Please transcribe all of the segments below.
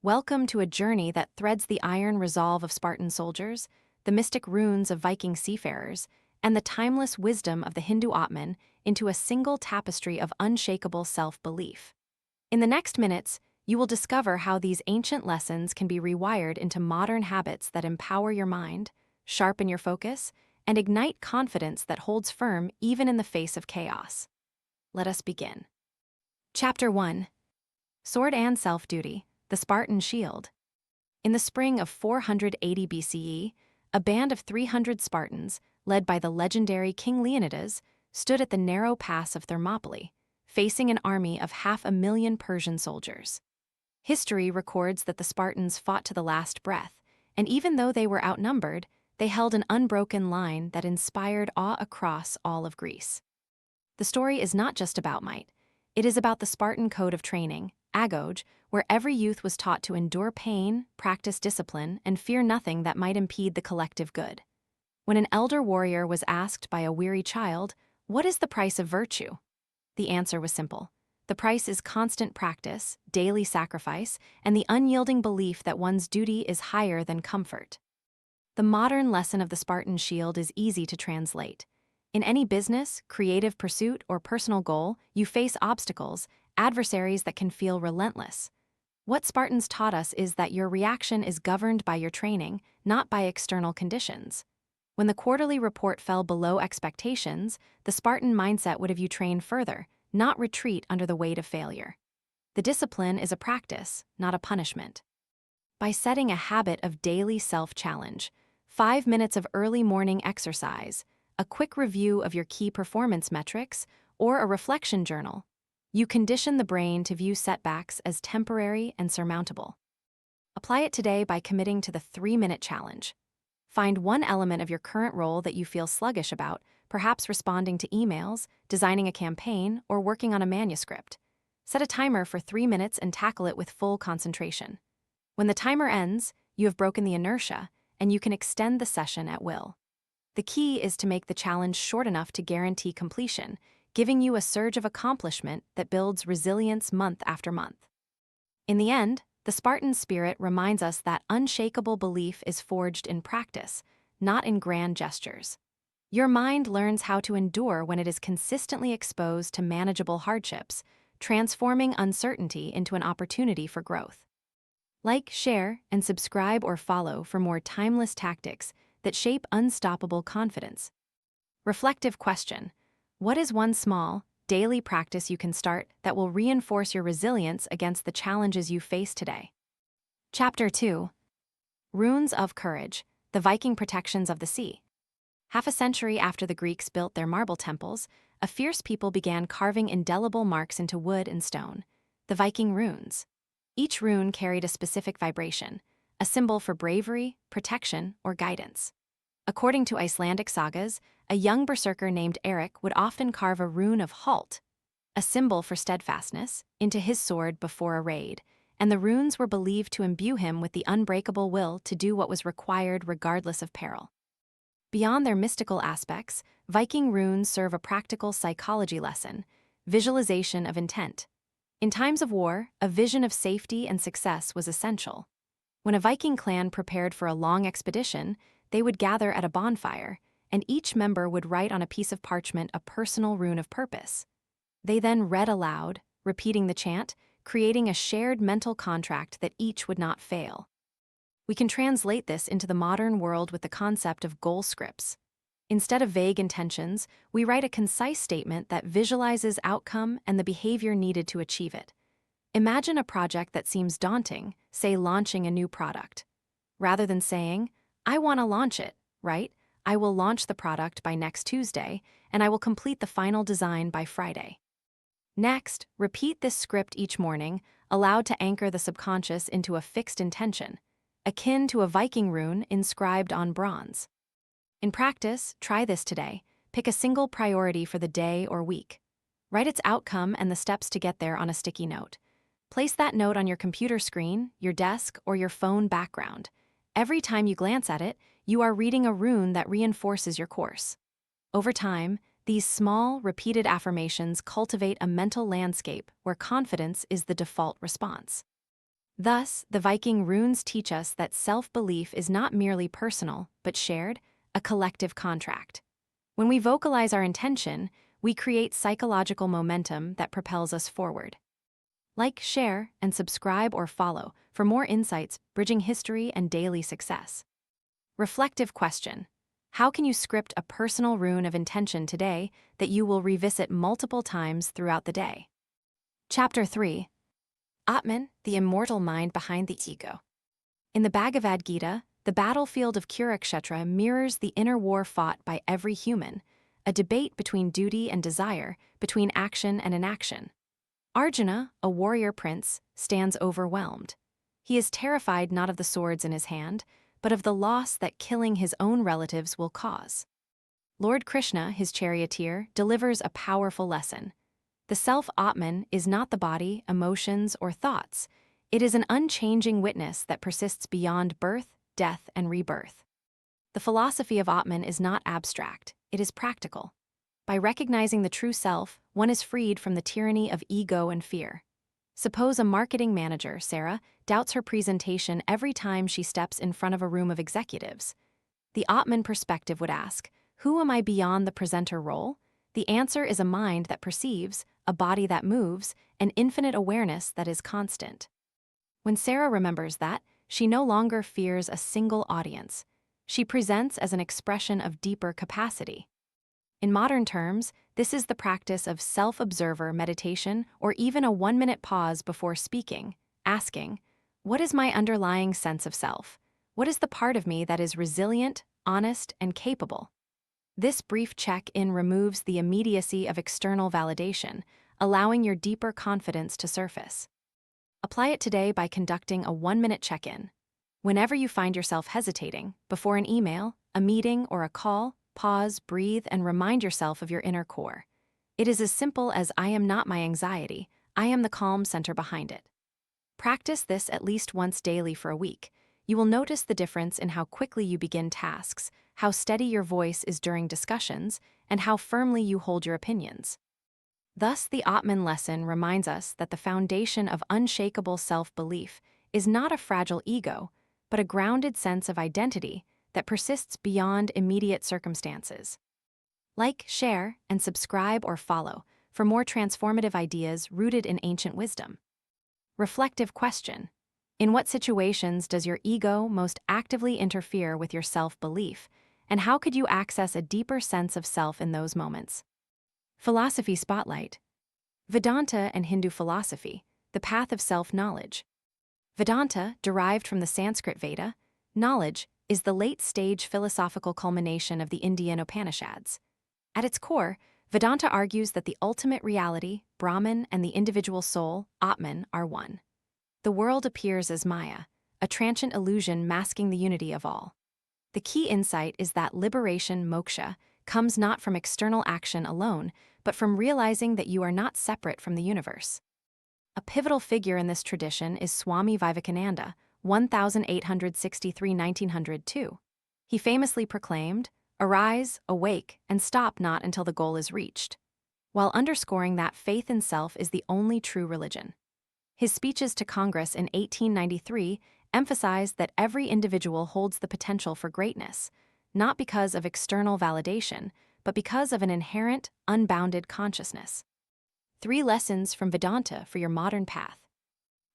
Welcome to a journey that threads the iron resolve of Spartan soldiers, the mystic runes of Viking seafarers, and the timeless wisdom of the Hindu Atman into a single tapestry of unshakable self-belief. In the next minutes, you will discover how these ancient lessons can be rewired into modern habits that empower your mind, sharpen your focus, and ignite confidence that holds firm even in the face of chaos. Let us begin. Chapter 1. Sword and Self-Duty, the Spartan Shield. In the spring of 480 BCE, a band of 300 Spartans, led by the legendary King Leonidas, stood at the narrow pass of Thermopylae, facing an army of 500,000 Persian soldiers. History records that the Spartans fought to the last breath, and even though they were outnumbered, they held an unbroken line that inspired awe across all of Greece. The story is not just about might. It is about the Spartan code of training, agoge, where every youth was taught to endure pain, practice discipline, and fear nothing that might impede the collective good. When an elder warrior was asked by a weary child, "What is the price of virtue?" the answer was simple. The price is constant practice, daily sacrifice, and the unyielding belief that one's duty is higher than comfort. The modern lesson of the Spartan shield is easy to translate. In any business, creative pursuit, or personal goal, you face obstacles, adversaries that can feel relentless. What Spartans taught us is that your reaction is governed by your training, not by external conditions. When the quarterly report fell below expectations, the Spartan mindset would have you train further, not retreat under the weight of failure. The discipline is a practice, not a punishment. By setting a habit of daily self-challenge, 5 minutes of early morning exercise, a quick review of your key performance metrics, or a reflection journal, you condition the brain to view setbacks as temporary and surmountable. Apply it today by committing to the 3-minute challenge. Find one element of your current role that you feel sluggish about, perhaps responding to emails, designing a campaign, or working on a manuscript. Set a timer for 3 minutes and tackle it with full concentration. When the timer ends, you have broken the inertia, and you can extend the session at will. The key is to make the challenge short enough to guarantee completion, giving you a surge of accomplishment that builds resilience month after month. In the end, the Spartan spirit reminds us that unshakable belief is forged in practice, not in grand gestures. Your mind learns how to endure when it is consistently exposed to manageable hardships, transforming uncertainty into an opportunity for growth. Like, share, and subscribe or follow for more timeless tactics that shape unstoppable confidence. Reflective question: what is one small, daily practice you can start that will reinforce your resilience against the challenges you face today? Chapter 2. Runes of Courage, the Viking Protections of the Sea. Half a century after the Greeks built their marble temples, a fierce people began carving indelible marks into wood and stone, the Viking runes. Each rune carried a specific vibration, a symbol for bravery, protection, or guidance. According to Icelandic sagas, a young berserker named Eric would often carve a rune of halt, a symbol for steadfastness, into his sword before a raid, and the runes were believed to imbue him with the unbreakable will to do what was required regardless of peril. Beyond their mystical aspects, Viking runes serve a practical psychology lesson: visualization of intent. In times of war, a vision of safety and success was essential. When a Viking clan prepared for a long expedition, they would gather at a bonfire, and each member would write on a piece of parchment a personal rune of purpose. They then read aloud, repeating the chant, creating a shared mental contract that each would not fail. We can translate this into the modern world with the concept of goal scripts. Instead of vague intentions, we write a concise statement that visualizes outcome and the behavior needed to achieve it. Imagine a project that seems daunting, say launching a new product. Rather than saying, "I want to launch it," right? "I will launch the product by next Tuesday, and I will complete the final design by Friday." Next, repeat this script each morning, allowed to anchor the subconscious into a fixed intention, akin to a Viking rune inscribed on bronze. In practice, try this today. Pick a single priority for the day or week. Write its outcome and the steps to get there on a sticky note. Place that note on your computer screen, your desk, or your phone background. Every time you glance at it, you are reading a rune that reinforces your course. Over time, these small, repeated affirmations cultivate a mental landscape where confidence is the default response. Thus, the Viking runes teach us that self-belief is not merely personal, but shared, a collective contract. When we vocalize our intention, we create psychological momentum that propels us forward. Like, share, and subscribe or follow for more insights bridging history and daily success. Reflective question. How can you script a personal rune of intention today that you will revisit multiple times throughout the day? Chapter 3. Atman, the immortal mind behind the ego. In the Bhagavad Gita, the battlefield of Kurukshetra mirrors the inner war fought by every human, a debate between duty and desire, between action and inaction. Arjuna, a warrior prince, stands overwhelmed. He is terrified not of the swords in his hand, but of the loss that killing his own relatives will cause. Lord Krishna, his charioteer, delivers a powerful lesson. The self-Atman is not the body, emotions, or thoughts. It is an unchanging witness that persists beyond birth, death, and rebirth. The philosophy of Atman is not abstract, it is practical. By recognizing the true self, one is freed from the tyranny of ego and fear. Suppose a marketing manager, Sarah, doubts her presentation every time she steps in front of a room of executives. The Atman perspective would ask, who am I beyond the presenter role? The answer is a mind that perceives, a body that moves, an infinite awareness that is constant. When Sarah remembers that, she no longer fears a single audience. She presents as an expression of deeper capacity. In modern terms, this is the practice of self-observer meditation or even a 1-minute pause before speaking, asking, what is my underlying sense of self? What is the part of me that is resilient, honest, and capable? This brief check-in removes the immediacy of external validation, allowing your deeper confidence to surface. Apply it today by conducting a 1-minute check-in. Whenever you find yourself hesitating, before an email, a meeting, or a call, pause, breathe, and remind yourself of your inner core. It is as simple as I am not my anxiety, I am the calm center behind it. Practice this at least once daily for a week. You will notice the difference in how quickly you begin tasks, how steady your voice is during discussions, and how firmly you hold your opinions. Thus, the Atman lesson reminds us that the foundation of unshakable self-belief is not a fragile ego, but a grounded sense of identity that persists beyond immediate circumstances. Like, share, and subscribe or follow for more transformative ideas rooted in ancient wisdom. Reflective question. In what situations does your ego most actively interfere with your self-belief, and how could you access a deeper sense of self in those moments? Philosophy Spotlight. Vedanta and Hindu philosophy, the path of self-knowledge. Vedanta, derived from the Sanskrit Veda, knowledge, is the late-stage philosophical culmination of the Indian Upanishads. At its core, Vedanta argues that the ultimate reality, Brahman, and the individual soul, Atman, are one. The world appears as Maya, a transient illusion masking the unity of all. The key insight is that liberation, moksha, comes not from external action alone, but from realizing that you are not separate from the universe. A pivotal figure in this tradition is Swami Vivekananda, 1863–1902. He famously proclaimed, "Arise, awake, and stop not until the goal is reached," while underscoring that faith in self is the only true religion. His speeches to Congress in 1893 emphasized that every individual holds the potential for greatness, not because of external validation, but because of an inherent, unbounded consciousness. 3 lessons from Vedanta for your modern path.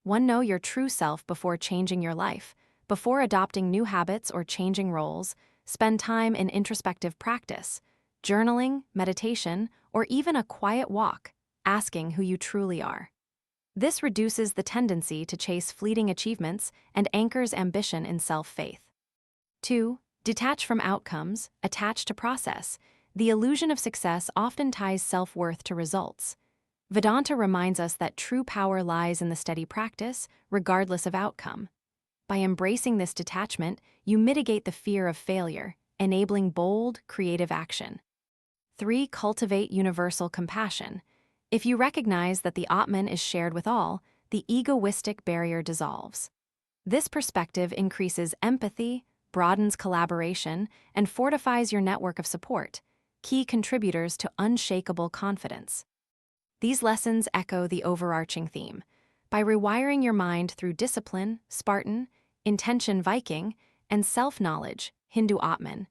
1. Know your true self before changing your life. Before adopting new habits or changing roles, spend time in introspective practice, journaling, meditation, or even a quiet walk, asking who you truly are. This reduces the tendency to chase fleeting achievements and anchors ambition in self-faith. 2. Detach from outcomes, attach to process. The illusion of success often ties self-worth to results. Vedanta reminds us that true power lies in the steady practice, regardless of outcome. By embracing this detachment, you mitigate the fear of failure, enabling bold, creative action. 3. Cultivate universal compassion. If you recognize that the Atman is shared with all, the egoistic barrier dissolves. This perspective increases empathy, broadens collaboration, and fortifies your network of support, key contributors to unshakable confidence. These lessons echo the overarching theme. By rewiring your mind through discipline, Spartan, intention, Viking, and self-knowledge, Hindu Atman,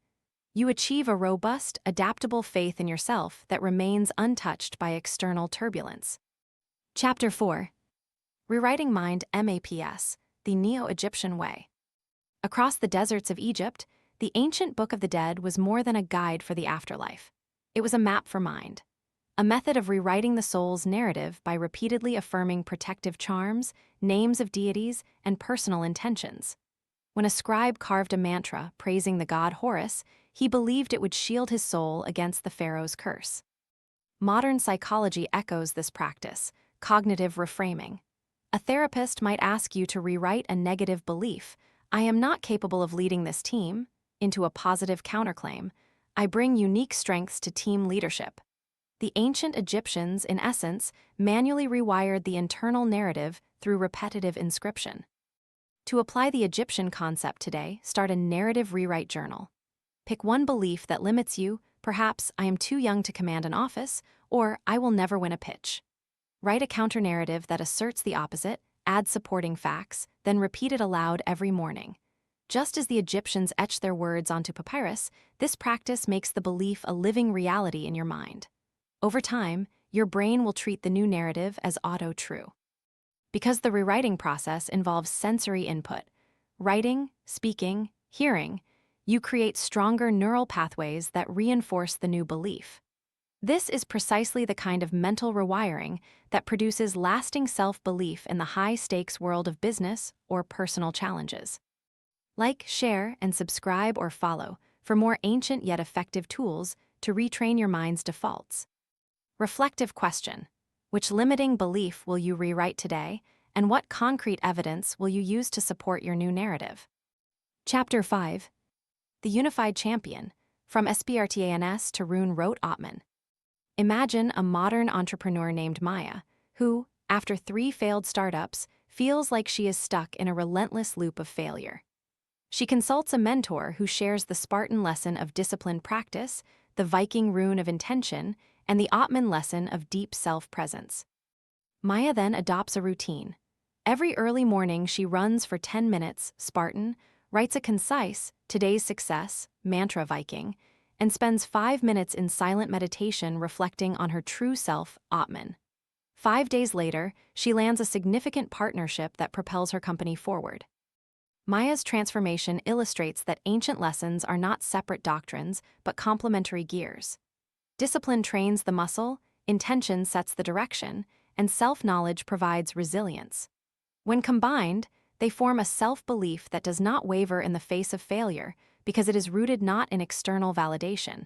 you achieve a robust, adaptable faith in yourself that remains untouched by external turbulence. Chapter 4. Rewriting Mind MAPS, the Neo-Egyptian Way. Across the deserts of Egypt, the ancient Book of the Dead was more than a guide for the afterlife. It was a map for mind, a method of rewriting the soul's narrative by repeatedly affirming protective charms, names of deities, and personal intentions. When a scribe carved a mantra praising the god Horus, he believed it would shield his soul against the pharaoh's curse. Modern psychology echoes this practice, cognitive reframing. A therapist might ask you to rewrite a negative belief, "I am not capable of leading this team," into a positive counterclaim, "I bring unique strengths to team leadership." The ancient Egyptians, in essence, manually rewired the internal narrative through repetitive inscription. To apply the Egyptian concept today, start a narrative rewrite journal. Pick one belief that limits you, perhaps "I am too young to command an office," or "I will never win a pitch." Write a counter-narrative that asserts the opposite, add supporting facts, then repeat it aloud every morning. Just as the Egyptians etched their words onto papyrus, this practice makes the belief a living reality in your mind. Over time, your brain will treat the new narrative as auto-true. Because the rewriting process involves sensory input, writing, speaking, hearing, you create stronger neural pathways that reinforce the new belief. This is precisely the kind of mental rewiring that produces lasting self-belief in the high-stakes world of business or personal challenges. Like, share, and subscribe or follow for more ancient yet effective tools to retrain your mind's defaults. Reflective question: which limiting belief will you rewrite today, and what concrete evidence will you use to support your new narrative? Chapter 5. The Unified Champion, from Spartans to Rune wrote Atman. Imagine a modern entrepreneur named Maya, who, after 3 failed startups, feels like she is stuck in a relentless loop of failure. She consults a mentor who shares the Spartan lesson of disciplined practice, the Viking rune of intention, and the Atman lesson of deep self-presence. Maya then adopts a routine. Every early morning she runs for 10 minutes, Spartan, writes a concise, "Today's success," mantra, Viking, and spends 5 minutes in silent meditation reflecting on her true self, Atman. 5 days later, she lands a significant partnership that propels her company forward. Maya's transformation illustrates that ancient lessons are not separate doctrines, but complementary gears. Discipline trains the muscle, intention sets the direction, and self-knowledge provides resilience. When combined, they form a self-belief that does not waver in the face of failure because it is rooted not in external validation,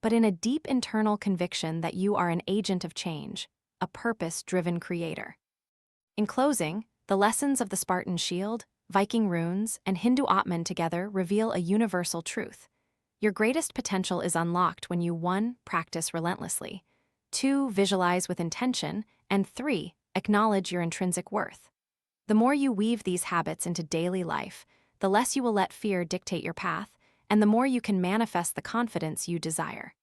but in a deep internal conviction that you are an agent of change, a purpose-driven creator. In closing, the lessons of the Spartan shield, Viking runes, and Hindu Atman together reveal a universal truth. Your greatest potential is unlocked when you 1. Practice relentlessly, 2. Visualize with intention, and 3. Acknowledge your intrinsic worth. The more you weave these habits into daily life, the less you will let fear dictate your path, and the more you can manifest the confidence you desire.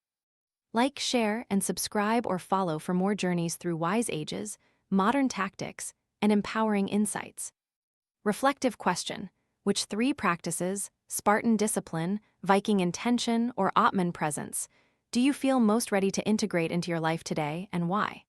Like, share, and subscribe or follow for more journeys through wise ages, modern tactics, and empowering insights. Reflective question: which 3 practices, Spartan discipline, Viking intention, or Atman presence, do you feel most ready to integrate into your life today, and why?